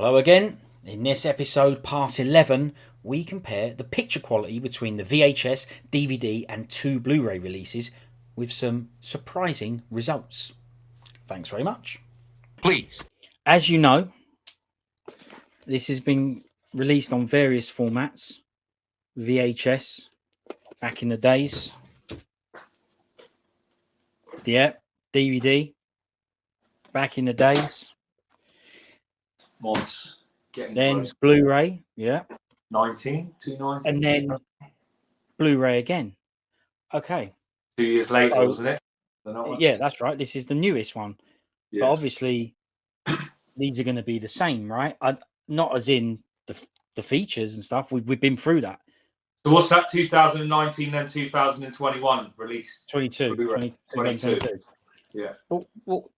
Hello again. In this episode, part 11, we compare the picture quality between the VHS, DVD, and 2 Blu Ray releases with some surprising results. Thanks very much. Please. As you know, this has been released on various formats. VHS, back in the days. Yeah, DVD, back in the days. Mods getting Then close. Blu-ray, yeah. 219. And then Blu-ray again. Okay. 2 years later, So, wasn't it? Yeah, that's right. This is the newest one. Yeah. But obviously, these are going to be the same, right? Not as in the features and stuff. We've been through that. So what's that? 2019 then 2021 released. 22. Yeah. Well,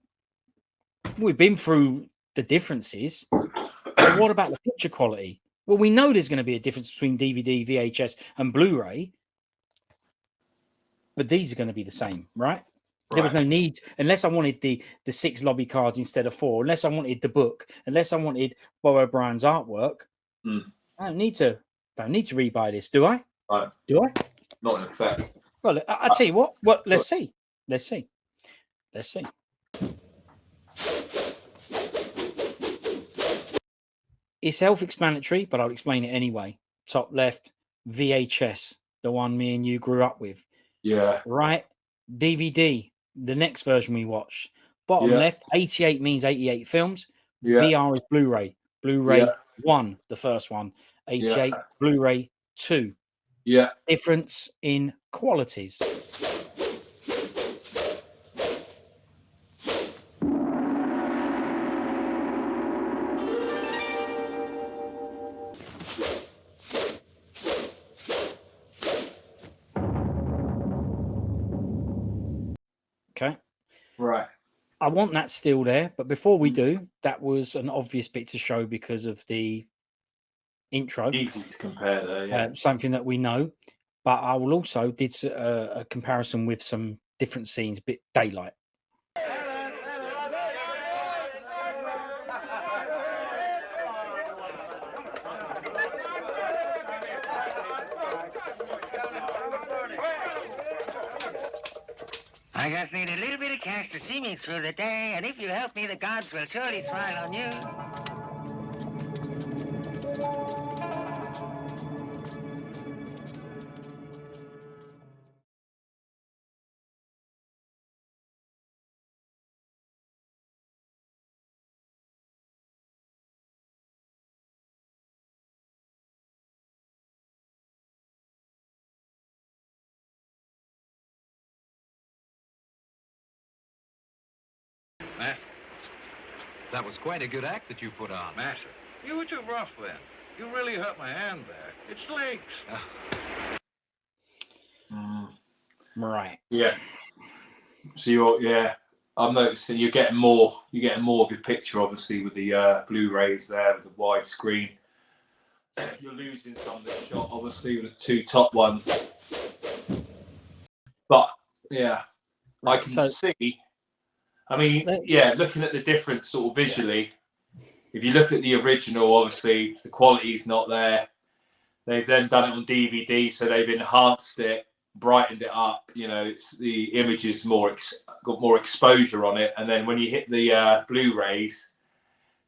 we've been through the differences. But what about the picture quality? Well, we know there's going to be a difference between DVD, VHS, and Blu-ray. But these are going to be the same, right? There was no need, unless I wanted the 6 lobby cards instead of 4, unless I wanted the book, unless I wanted Bo O'Brien's artwork. I don't need to rebuy this, do I? Right. Do I? Not in effect. Well, I'll tell you what. Let's see. It's self-explanatory, but I'll explain it anyway. Top left, VHS, the one me and you grew up with. Yeah. Right, DVD, the next version we watched. Bottom left, 88 means 88 films. Yeah. BR is Blu-ray. Blu-ray 1, the first one. 88, Blu-ray 2. Yeah. Difference in qualities. Okay. Right. I want that still there, but before we do, that was an obvious bit to show because of the intro. Easy to compare there, yeah. Something that we know, but I will also did a comparison with some different scenes, bit daylight. I just need a little bit of cash to see me through the day, and if you help me, the gods will surely smile on you. Master, that was quite a good act that you put on. Master, you were too rough then. You really hurt my hand there. It slinks. Right. Yeah. So I'm noticing you're getting more of your picture, obviously, with the Blu-rays there, with the wide screen. You're losing some of the shot, obviously, with the 2 top ones. But yeah, I can see. I mean, looking at the difference sort of visually, if you look at the original, obviously the quality's not there. They've then done it on DVD, so they've enhanced it, brightened it up. You know, it's the image is got more exposure on it. And then when you hit the Blu-rays,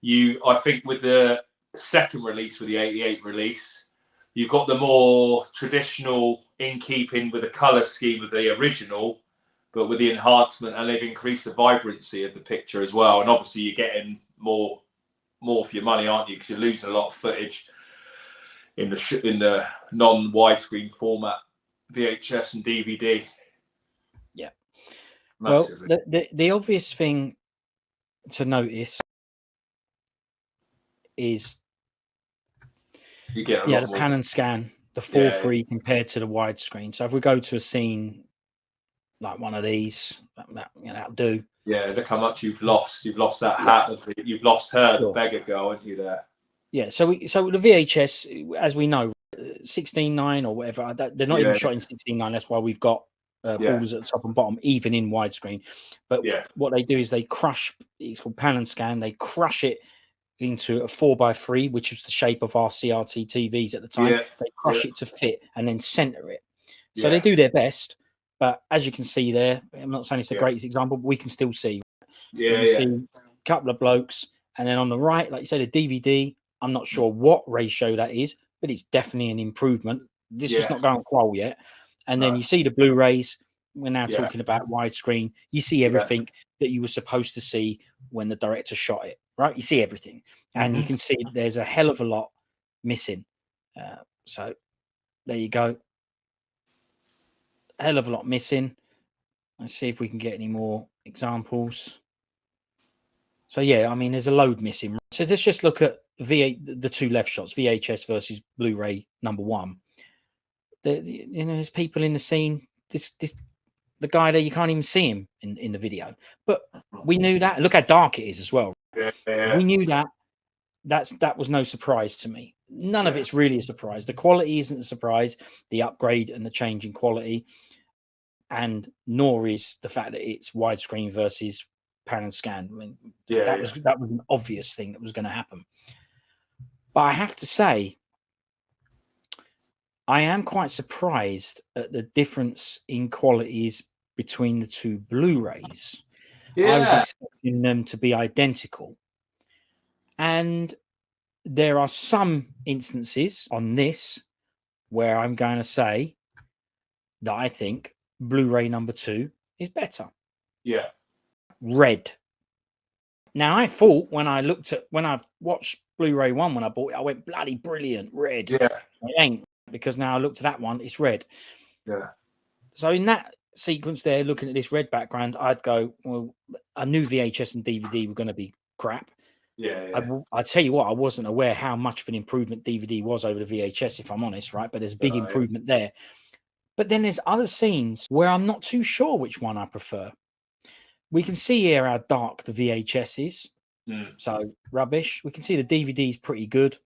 I think with the second release, with the 88 release, you've got the more traditional, in keeping with the color scheme of the original, but with the enhancement, and they've increased the vibrancy of the picture as well. And obviously you're getting more for your money, aren't you? Because you're losing a lot of footage in the non-widescreen format, VHS and DVD. Yeah. Massively. Well, the obvious thing to notice is you get the pan and scan, the 4:3 compared to the widescreen. So if we go to a scene like one of these, that'll do. Yeah, look how much you've lost. You've lost that hat. You've lost her, the beggar girl, haven't you, there? Yeah, so the VHS, as we know, 16:9 or whatever, they're not even shot in 16:9. That's why we've got borders at the top and bottom, even in widescreen. But what they do is they crush, it's called pan and scan, they crush it into a 4x3, which was the shape of our CRT TVs at the time. Yeah. They crush it to fit and then center it. So they do their best. But as you can see there, I'm not saying it's the greatest example, but we can still see. See a couple of blokes. And then on the right, like you said, a DVD, I'm not sure what ratio that is, but it's definitely an improvement. This is not going qual yet. And then you see the Blu-rays. We're now talking about widescreen. You see everything that you were supposed to see when the director shot it, right? You see everything. And you can see there's a hell of a lot missing. So there you go. A hell of a lot missing. Let's see if we can get any more examples. So yeah, I mean, there's a load missing. So let's just look at the two left shots, VHS versus Blu-ray number 1. There's people in the scene. The guy there, you can't even see him in the video. But we knew that. Look how dark it is as well. We knew that. That was no surprise to me. None of it's really a surprise. The quality isn't a surprise. The upgrade and the change in quality, and nor is the fact that it's widescreen versus pan and scan. I mean, that was an obvious thing that was going to happen. But I have to say, I am quite surprised at the difference in qualities between the two Blu-rays. I was expecting them to be identical. And there are some instances on this where I'm going to say that I think Blu-ray number 2 is better. Yeah. Red. Now, I thought when I've watched Blu-ray 1 when I bought it, I went, bloody brilliant, red. Yeah. It ain't, because now I looked at that one, it's red. Yeah. So in that sequence there, looking at this red background, I'd go, well, I knew VHS and DVD were going to be crap. I tell you what, I wasn't aware how much of an improvement DVD was over the VHS, if I'm honest, right? But there's a big improvement there. But then there's other scenes where I'm not too sure which one I prefer. We can see here how dark the VHS is. So rubbish. We can see the DVD is pretty good.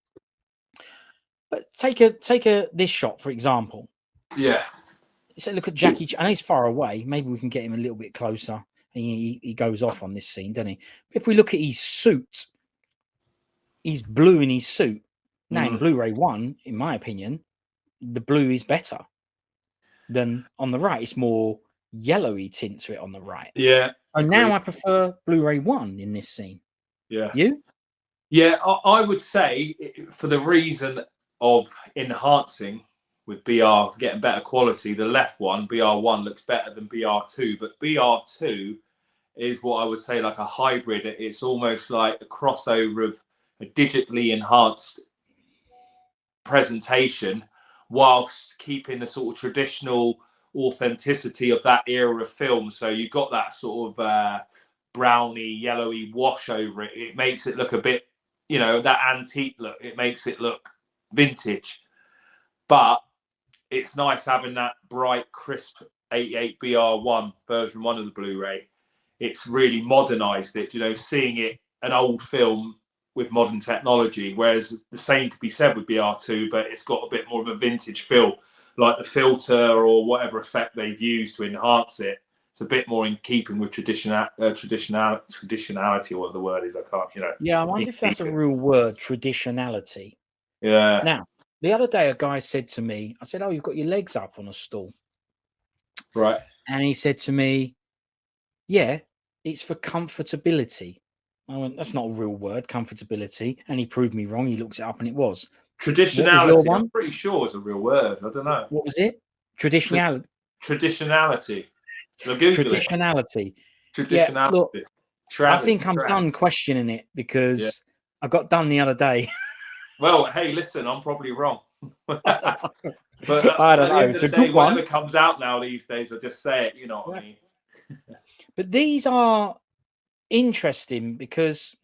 But take this shot, for example. Yeah. So look at Jackie. I know he's far away. Maybe we can get him a little bit closer. And he goes off on this scene, doesn't he? But if we look at his suit, he's blue in his suit. Now, in Blu-ray 1, in my opinion, the blue is better than on the right. It's more yellowy tint to it on the right. Yeah. And now I prefer Blu-ray 1 in this scene. Yeah. You? Yeah, I would say for the reason of enhancing with BR, getting better quality, the left one, BR1, looks better than BR2. But BR2 is what I would say like a hybrid. It's almost like a crossover of a digitally enhanced presentation whilst keeping the sort of traditional authenticity of that era of film. So you got that sort of browny, yellowy wash over it. It makes it look a bit, that antique look. It makes it look vintage. But it's nice having that bright, crisp 88BR1 version 1 of the Blu-ray. It's really modernized it, seeing it, an old film with modern technology, whereas the same could be said with BR2, but it's got a bit more of a vintage feel, like the filter or whatever effect they've used to enhance it. It's a bit more in keeping with traditionality, or what the word is. I can't, Yeah, I wonder if that's a real word, traditionality. Yeah. Now, the other day, a guy said to me, I said, "Oh, you've got your legs up on a stool." Right. And he said to me, "Yeah, it's for comfortability." I went, "That's not a real word, comfortability." And he proved me wrong. He looked it up and it was. Traditionality. I'm pretty sure it's a real word. I don't know. What was it? Traditionality. Traditionality. Traditionality. Yeah, look, I think I'm done questioning it because I got done the other day. Well, hey, listen, I'm probably wrong. But I don't know. It's a good one. Whatever comes out now these days, I just say it. You know what I mean? But these are interesting because,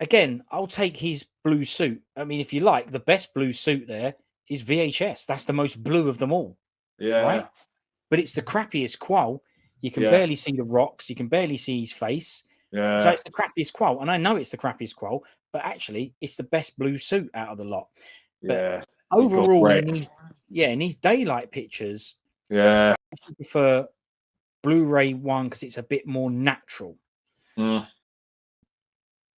again, I'll take his blue suit. I mean, if you like, the best blue suit there is VHS. That's the most blue of them all. Yeah. Right? But it's the crappiest qual. You can barely see the rocks. You can barely see his face. Yeah. So it's the crappiest qual. And I know it's the crappiest qual, but actually it's the best blue suit out of the lot. But overall, in these daylight pictures, I prefer Blu-ray 1 because it's a bit more natural.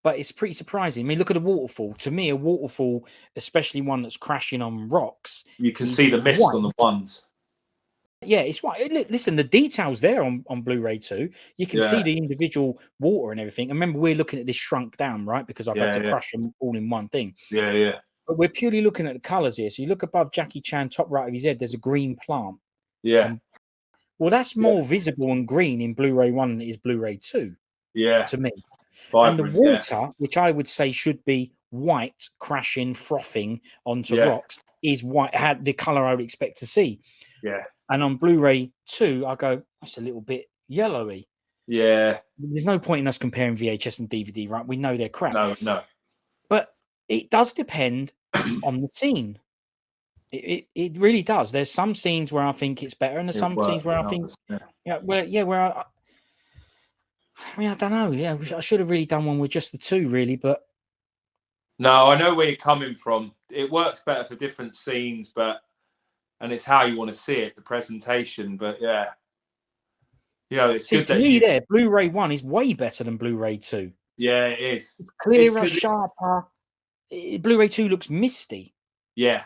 but it's pretty surprising. I mean, look at a waterfall. To me, a waterfall, especially one that's crashing on rocks, you can see the mist on the ones. Yeah, it's white. Listen, the details there on Blu-ray 2. You can see the individual water and everything. And remember, we're looking at this shrunk down, right? Because I've had to crush them all in one thing. Yeah, yeah. But we're purely looking at the colors here. So you look above Jackie Chan, top right of his head, there's a green plant. Yeah. Well, that's more visible and green in Blu-ray 1 than it is Blu-ray 2. Yeah. To me. Vibrant, and the water, which I would say should be white, crashing, frothing onto rocks, is white, had the color I would expect to see. Yeah. And on Blu-ray 2, I go, that's a little bit yellowy. Yeah. There's no point in us comparing VHS and DVD, right? We know they're crap. No. But it does depend on the scene. It really does. There's some scenes where I think it's better, and there's some scenes where I think, where I mean, I don't know. Yeah, I should have really done one with just the two, really. But no, I know where you're coming from. It works better for different scenes, and it's how you want to see it, the presentation. But yeah, it's good. To me, Blu-ray 1 is way better than Blu-ray 2. Yeah, it is. It's clearer, sharper. Blu-ray 2 looks misty. Yeah,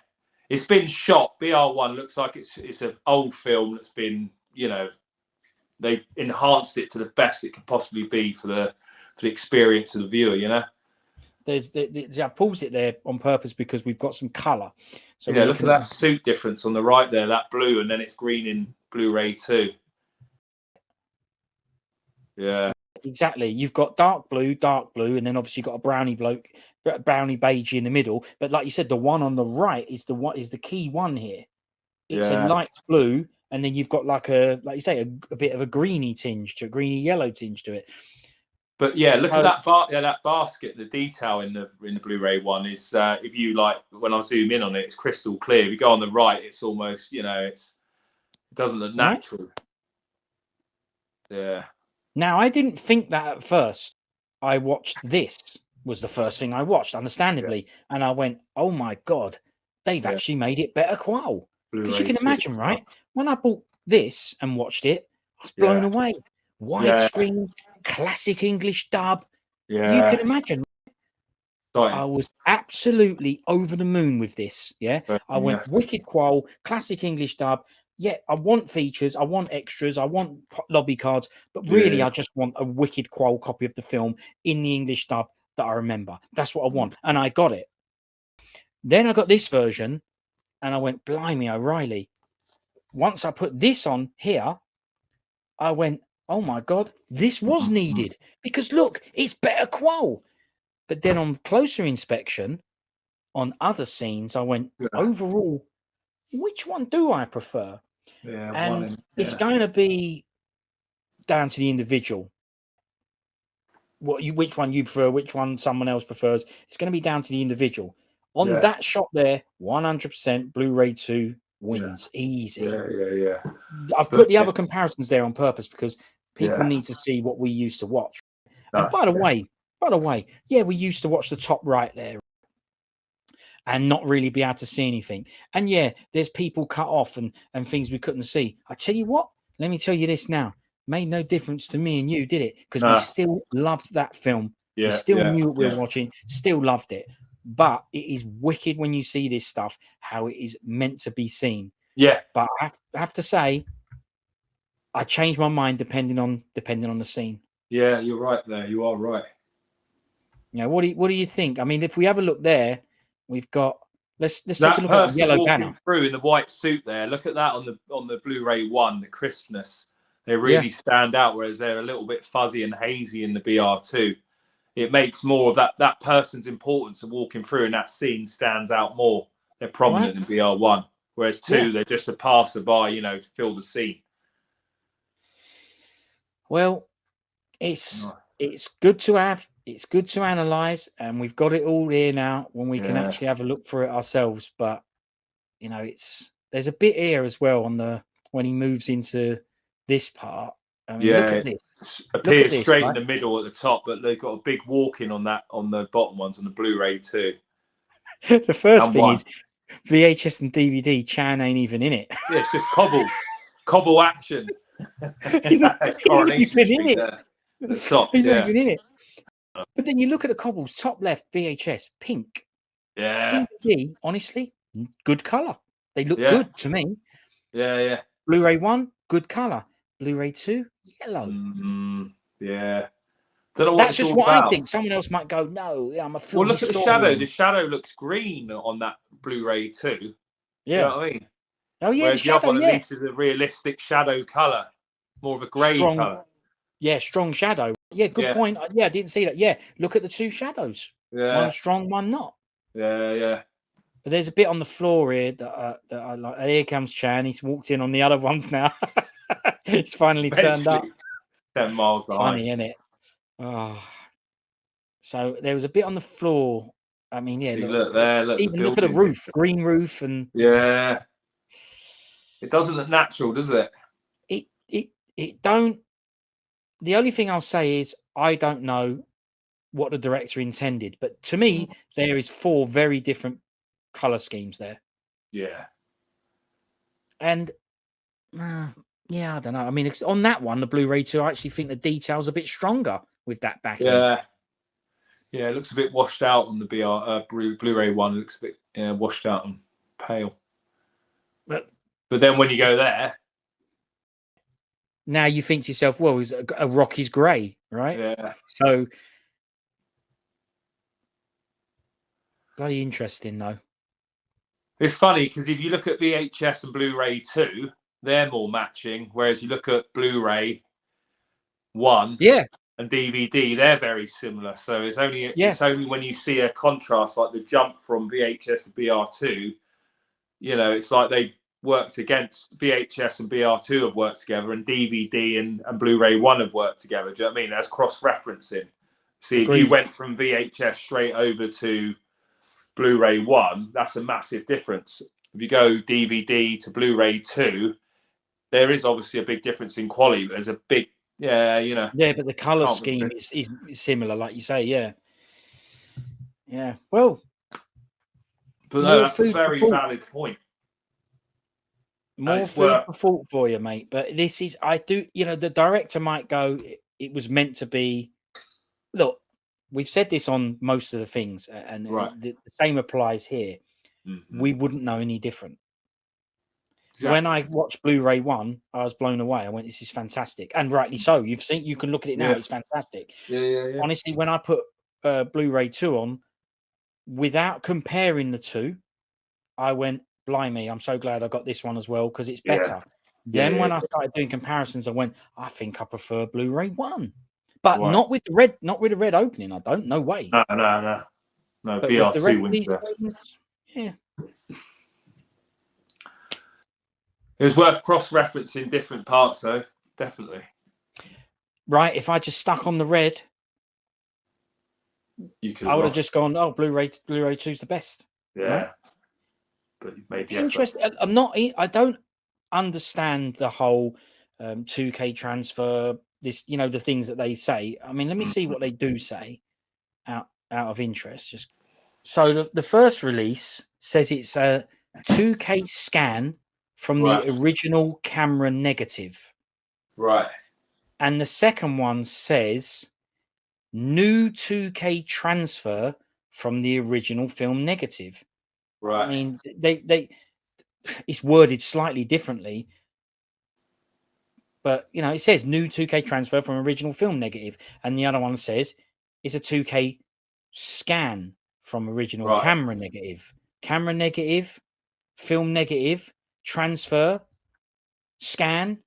it's been shot. BR1 looks like it's an old film that's been, they've enhanced it to the best it can possibly be for the experience of the viewer. I paused it there on purpose because we've got some color. So look at that suit difference on the right there, that blue, and then it's green in Blu-ray 2. Yeah, exactly. You've got dark blue, and then obviously you've got a brownie beige in the middle. But like you said, the one on the right is the key one here. It's a light blue. And then you've got like you say, a bit of a greeny yellow tinge to it. But yeah, look at that basket. The detail in the Blu-ray 1 is, if you when I zoom in on it, it's crystal clear. If you go on the right, it's almost, it doesn't look natural. Right? Yeah. Now, I didn't think that at first. I watched this was the first thing I watched, understandably, and I went, "Oh my god, they've actually made it better qual." Because you can imagine, right? When I bought this and watched it, I was blown away. Widescreen, classic English dub. Yeah. You can imagine. I was absolutely over the moon with this. Yeah. I went wicked qual, classic English dub. Yeah, I want features, I want extras, I want lobby cards, but really I just want a wicked qual copy of the film in the English dub that I remember. That's what I want. And I got it. Then I got this version and I went, blimey, O'Reilly. Once I put this on here, I went, oh my God, this was needed because look, it's better qual. But then on closer inspection, on other scenes, I went, overall, which one do I prefer? Yeah, and it's going to be down to the individual. Which one you prefer, which one someone else prefers. It's going to be down to the individual. On that shot there, 100% Blu-ray 2 wins easy. Yeah. I've put the other comparisons there on purpose because people need to see what we used to watch. And by the way, we used to watch the top right there and not really be able to see anything. And there's people cut off and things we couldn't see. I tell you what, let me tell you this now. Made no difference to me and you, did it? Because we still loved that film. We still knew what we were watching, still loved it. But it is wicked when you see this stuff, how it is meant to be seen. Yeah. But I have to say, I change my mind depending on the scene. Yeah, you're right there. You are right. What do you think? I mean, if we have a look there, we've got let's take a look at the yellow banner through in the white suit there. Look at that on the Blu-ray 1, the crispness. They really stand out, whereas they're a little bit fuzzy and hazy in the BR2. It makes more of that person's importance of walking through, and that scene stands out more. They're prominent in BR1, whereas 2, they're just a passerby, to fill the scene. Well, it's good to have. It's good to analyze, and we've got it all here now when we can actually have a look for it ourselves. But there's a bit here as well when he moves into this part. I mean, look at this. Appears straight in the middle at the top, but they've got a big walk-in on the bottom ones on the Blu-ray too. The first thing is VHS and DVD. Chan ain't even in it. Yeah, it's just cobble action. He's not even in it. At the top, He's not even in it. But then you look at the cobbles, top left VHS, pink. Yeah. DVD, honestly, good color. They look Yeah. good to me. Yeah. Blu-ray 1, good color. Blu-ray 2, yellow. Yeah. Don't know what That's it's just all what about. I think. Someone else might go, no, I'm a film. Well, look at the shadow. The shadow looks green on that Blu-ray 2. Yeah. You know what I mean? Oh yeah, whereas the shadow, other one at least is a realistic shadow color, more of a grey color. Yeah, strong shadow. Yeah, good point. Yeah, I didn't see that. Yeah, look at the two shadows. Yeah. One strong, one not. Yeah. But there's a bit on the floor here that I like. Here comes Chan. He's walked in on the other ones now. He's finally turned up. 10 miles behind. Funny, isn't it? Oh. So there was a bit on the floor. I mean, yeah. Look there. Even look at the roof, green roof, and yeah. It doesn't look natural, does it? It don't. The only thing I'll say is I don't know what the director intended, but to me, there is 4 very different color schemes there. Yeah. And yeah, I don't know. I mean, on that one, the Blu-ray 2, I actually think the detail's a bit stronger with that backing. Yeah. Yeah, it looks a bit washed out on the Blu-ray 1. It looks a bit washed out and pale. But then when you go there, now you think to yourself, well, a rock is grey, right? Yeah. So bloody interesting, though. It's funny because if you look at VHS and Blu-ray 2, they're more matching, whereas you look at Blu-ray 1 and DVD, they're very similar. So it's only when you see a contrast, like the jump from VHS to BR2, you know, it's like they've worked against VHS and BR2 have worked together, and DVD and Blu-ray 1 have worked together. Do you know what I mean? That's cross-referencing. See, if you went from VHS straight over to Blu-ray 1, that's a massive difference. If you go DVD to Blu-ray 2, there is obviously a big difference in quality, but there's a big, Yeah, but the color scheme is similar, like you say, yeah. Well, but no, that's a very valid point. More food for thought for you, mate. But this is, the director might go, it was meant to be. Look, we've said this on most of the things, and the same applies here. We wouldn't know any different. Exactly. When I watched Blu-ray 1, I was blown away. I went, "This is fantastic," and rightly so. You can look at it now; it's fantastic. Yeah. Honestly, when I put Blu-ray 2 on, without comparing the two, I went, "Blimey! I'm so glad I got this one as well because it's better." Then when I started doing comparisons, I went, "I think I prefer Blu-ray 1." But not with the red opening. I don't. No way. No. BR2 wins best. Yeah. It was worth cross-referencing different parts, though. Definitely. Right. If I just stuck on the red, I would have just gone, "Oh, Blu-ray 2 is the best." Yeah. Right? But you've made the interesting. I don't understand the whole 2K transfer. This, the things that they say. I mean, let me see what they do say out of interest. So the first release says it's a 2K scan from the original camera negative. Right. And the second one says new 2K transfer from the original film negative. Right. I mean, it's worded slightly differently. But, it says new 2K transfer from original film negative. And the other one says it's a 2K scan from original camera negative. Camera negative, film negative, transfer, scan.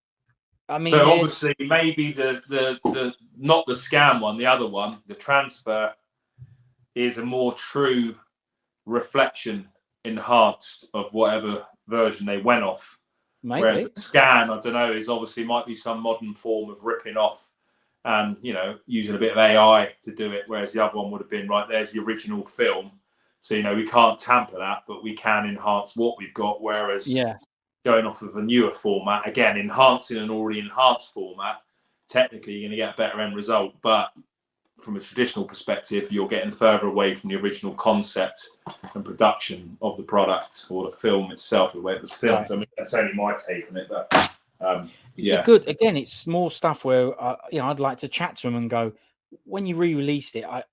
I mean, so obviously maybe the not the scan one, the other one, the transfer is a more true reflection, enhanced of whatever version they went off. Maybe. Whereas the scan, I don't know, is obviously might be some modern form of ripping off and, using a bit of AI to do it. Whereas the other one would have been, right, there's the original film. So, we can't tamper that, but we can enhance what we've got. Whereas going off of a newer format, again, enhancing an already enhanced format, technically you're going to get a better end result. But from a traditional perspective, you're getting further away from the original concept and production of the product or the film itself, the way it was filmed. I mean, that's only my take on it, but good. Again, it's small stuff where I'd like to chat to them and go, when you re-released it, I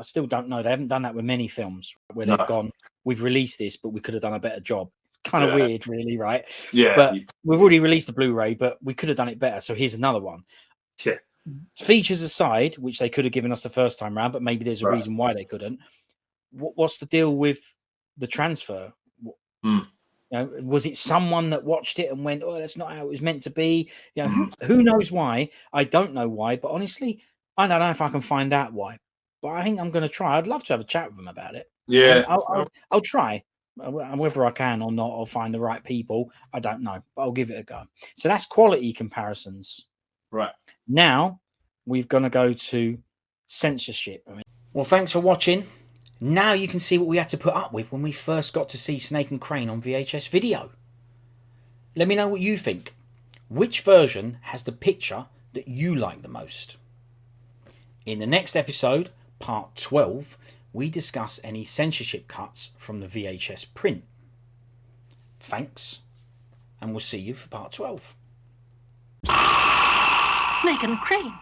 still don't know. They haven't done that with many films where they've gone, we've released this, but we could have done a better job. Kind of weird, really, right? Yeah. But we've already released the Blu-ray, but we could have done it better. So here's another one. Yeah. Features aside, which they could have given us the first time round, but maybe there's a reason why they couldn't. What's the deal with the transfer? You know, was it someone that watched it and went, "Oh, that's not how it was meant to be"? You know, who knows why? I don't know why, but honestly, I don't know if I can find out why. But I think I'm going to try. I'd love to have a chat with them about it. Yeah, I'll try. Whether I can or not, I'll find the right people. I don't know, but I'll give it a go. So that's quality comparisons. Right. Now we're going to go to censorship. Well, thanks for watching. Now you can see what we had to put up with when we first got to see Snake and Crane on VHS video. Let me know what you think. Which version has the picture that you like the most? In the next episode, part 12, we discuss any censorship cuts from the VHS print. Thanks, and we'll see you for part 12. Snake and Crane.